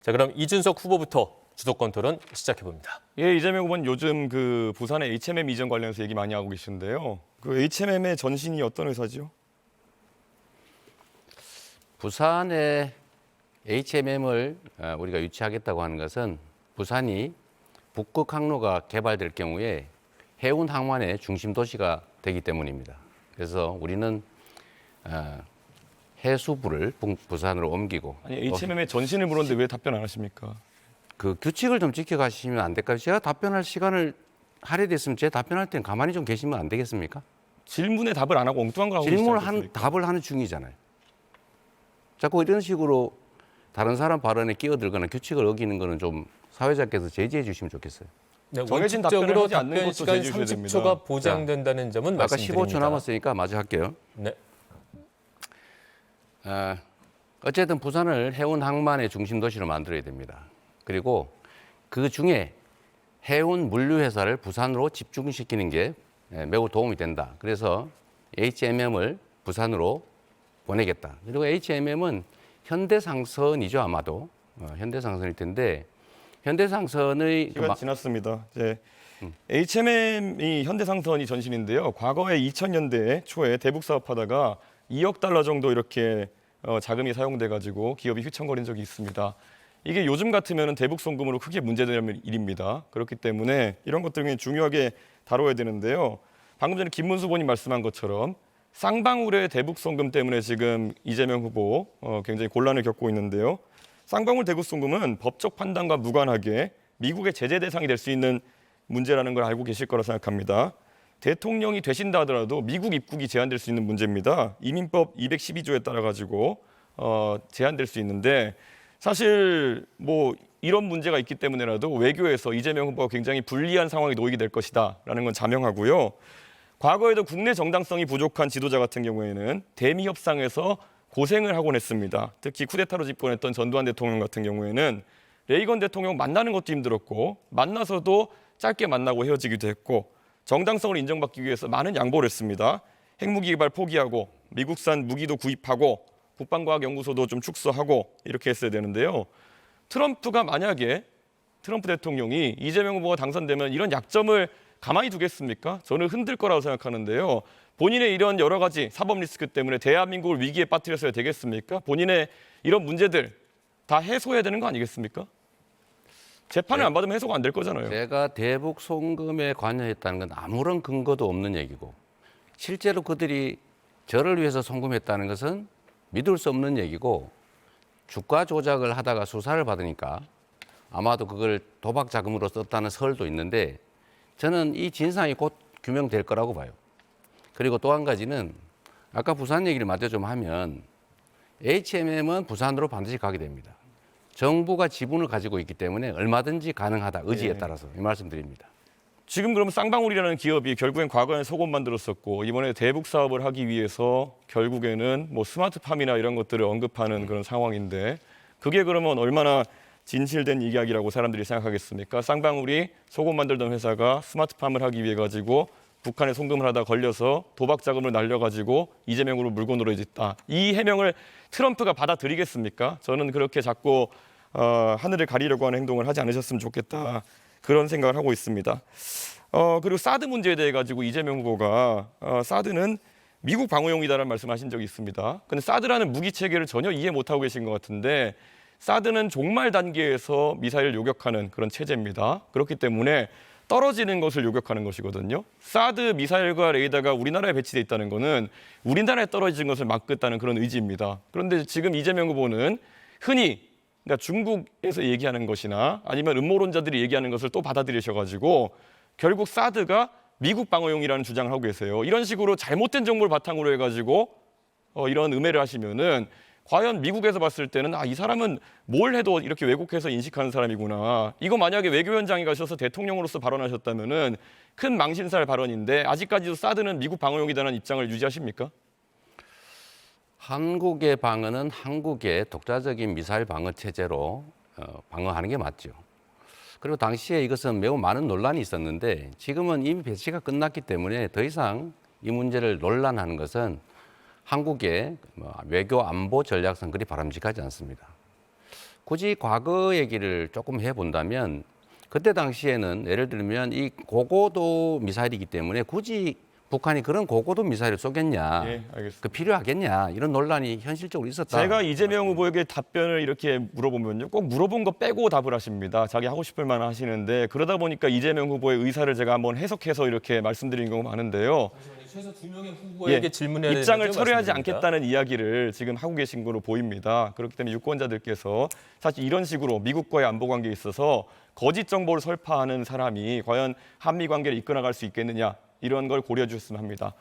자, 그럼 이준석 후보부터 주도권 토론 시작해 봅니다. 예, 이재명 후보는 요즘 그 부산의 HMM 이전 관련해서 얘기 많이 하고 계신데요. 그 HMM의 전신이 어떤 회사죠? 부산에 HMM을 우리가 유치하겠다고 하는 것은 부산이 북극 항로가 개발될 경우에 해운 항만의 중심 도시가 되기 때문입니다. 그래서 우리는 해수부를 부산으로 옮기고 아니, HMM의 전신을 물었는데 왜 답변 안 하십니까? 그 규칙을 좀 지켜가시면 안 될까요? 제가 답변할 시간을 할애됐으면 제 답변할 땐 가만히 좀 계시면 안 되겠습니까? 질문에 답을 안 하고 엉뚱한 걸 하고 질문을 계시지 않겠습니까? 답을 하는 중이잖아요. 자꾸 이런 식으로 다른 사람 발언에 끼어들거나 규칙을 어기는 거는 좀 사회자께서 제지해 주시면 좋겠어요. 네, 정해진 답변을 원칙적으로 하지 않는 답변 것도 시간 제지해 주셔야 30초가 됩니다. 보장된다는 점은 아까 말씀드립니다. 15초 남았으니까 마저 할게요. 네. 어쨌든 부산을 해운 항만의 중심 도시로 만들어야 됩니다. 그리고 그 중에 해운 물류 회사를 부산으로 집중시키는 게 매우 도움이 된다. 그래서 HMM을 부산으로 보내겠다. 그리고 HMM은 현대상선이죠, 아마도. 현대상선일 텐데 현대상선의 시간 지났습니다. 이제 HMM이 현대상선이 전신인데요. 과거에 2000년대 초에 대북 사업하다가 2억 달러 정도 이렇게 자금이 사용돼가지고 기업이 휘청거린 적이 있습니다. 이게 요즘 같으면 대북 송금으로 크게 문제되는 일입니다. 그렇기 때문에 이런 것들을 중요하게 다뤄야 되는데요. 방금 전에 김문수 후보님 말씀한 것처럼 쌍방울의 대북 송금 때문에 지금 이재명 후보 굉장히 곤란을 겪고 있는데요. 쌍방울 대북 송금은 법적 판단과 무관하게 미국의 제재 대상이 될 수 있는 문제라는 걸 알고 계실 거라 생각합니다. 대통령이 되신다 하더라도 미국 입국이 제한될 수 있는 문제입니다. 이민법 212조에 따라 가지고 제한될 수 있는데 사실 뭐 이런 문제가 있기 때문에라도 외교에서 이재명 후보가 굉장히 불리한 상황에 놓이게 될 것이다라는 건 자명하고요. 과거에도 국내 정당성이 부족한 지도자 같은 경우에는 대미 협상에서 고생을 하곤 했습니다. 특히 쿠데타로 집권했던 전두환 대통령 같은 경우에는 레이건 대통령 만나는 것도 힘들었고 만나서도 짧게 만나고 헤어지기도 했고 정당성을 인정받기 위해서 많은 양보를 했습니다. 핵무기 개발 포기하고 미국산 무기도 구입하고 국방과학연구소도 좀 축소하고 이렇게 했어야 되는데요. 트럼프가 만약에 트럼프 대통령이 이재명 후보가 당선되면 이런 약점을 가만히 두겠습니까? 저는 흔들 거라고 생각하는데요. 본인의 이런 여러 가지 사법 리스크 때문에 대한민국을 위기에 빠뜨렸어야 되겠습니까? 본인의 이런 문제들 다 해소해야 되는 거 아니겠습니까? 재판을 안 받으면 해소가 안 될 거잖아요. 제가 대북 송금에 관여했다는 건 아무런 근거도 없는 얘기고 실제로 그들이 저를 위해서 송금했다는 것은 믿을 수 없는 얘기고 주가 조작을 하다가 수사를 받으니까 아마도 그걸 도박 자금으로 썼다는 설도 있는데 저는 이 진상이 곧 규명될 거라고 봐요. 그리고 또 한 가지는 아까 부산 얘기를 마저 좀 하면 HMM은 부산으로 반드시 가게 됩니다. 정부가 지분을 가지고 있기 때문에 얼마든지 가능하다. 의지에 따라서 이 말씀드립니다. 지금 그러면 쌍방울이라는 기업이 결국엔 과거에 속옷 만들었었고 이번에 대북 사업을 하기 위해서 결국에는 뭐 스마트팜이나 이런 것들을 언급하는 그런 상황인데 그게 그러면 얼마나 진실된 이야기라고 사람들이 생각하겠습니까? 쌍방울이 속옷 만들던 회사가 스마트팜을 하기 위해 가지고 북한에 송금을 하다 걸려서 도박 자금을 날려가지고 이재명으로 물고 늘어졌다. 이 해명을 트럼프가 받아들이겠습니까? 저는 그렇게 자꾸 하늘을 가리려고 하는 행동을 하지 않으셨으면 좋겠다. 그런 생각을 하고 있습니다. 그리고 사드 문제에 대해 가지고 이재명 후보가 사드는 미국 방어용이다라는 말씀하신 적이 있습니다. 근데 사드라는 무기 체계를 전혀 이해 못하고 계신 것 같은데 사드는 종말 단계에서 미사일을 요격하는 그런 체제입니다. 그렇기 때문에 떨어지는 것을 요격하는 것이거든요. 사드 미사일과 레이더가 우리나라에 배치돼 있다는 것은 우리나라에 떨어지는 것을 막겠다는 그런 의지입니다. 그런데 지금 이재명 후보는 흔히 그러니까 중국에서 얘기하는 것이나 아니면 음모론자들이 얘기하는 것을 또 받아들이셔가지고 결국 사드가 미국 방어용이라는 주장을 하고 계세요. 이런 식으로 잘못된 정보를 바탕으로 해가지고 이런 음해를 하시면은 과연 미국에서 봤을 때는 이 사람은 뭘 해도 이렇게 왜곡해서 인식하는 사람이구나. 이거 만약에 외교 현장에 가셔서 대통령으로서 발언하셨다면은 큰 망신살 발언인데 아직까지도 사드는 미국 방어용이다라는 입장을 유지하십니까? 한국의 방어는 한국의 독자적인 미사일 방어 체제로 방어하는 게 맞죠. 그리고 당시에 이것은 매우 많은 논란이 있었는데 지금은 이미 배치가 끝났기 때문에 더 이상 이 문제를 논란하는 것은 한국의 외교 안보 전략상 그리 바람직하지 않습니다. 굳이 과거 얘기를 조금 해본다면 그때 당시에는 예를 들면 이 고고도 미사일이기 때문에 굳이 북한이 그런 고고도 미사일을 쏘겠냐, 예, 알겠습니다. 그 필요하겠냐 이런 논란이 현실적으로 있었다. 제가 이재명 후보에게 답변을 이렇게 물어보면요, 꼭 물어본 거 빼고 답을 하십니다. 자기 하고 싶을 만한 하시는데 그러다 보니까 이재명 후보의 의사를 제가 한번 해석해서 이렇게 말씀드린 경우가 많은데요. 최소 2명의 후보에게 질문해야 되는 입장을 거죠? 철회하지 말씀드립니다. 않겠다는 이야기를 지금 하고 계신 거로 보입니다. 그렇기 때문에 유권자들께서 사실 이런 식으로 미국과의 안보 관계에 있어서 거짓 정보를 설파하는 사람이 과연 한미 관계를 이끌어갈 수 있겠느냐 이런 걸 고려해 주셨으면 합니다.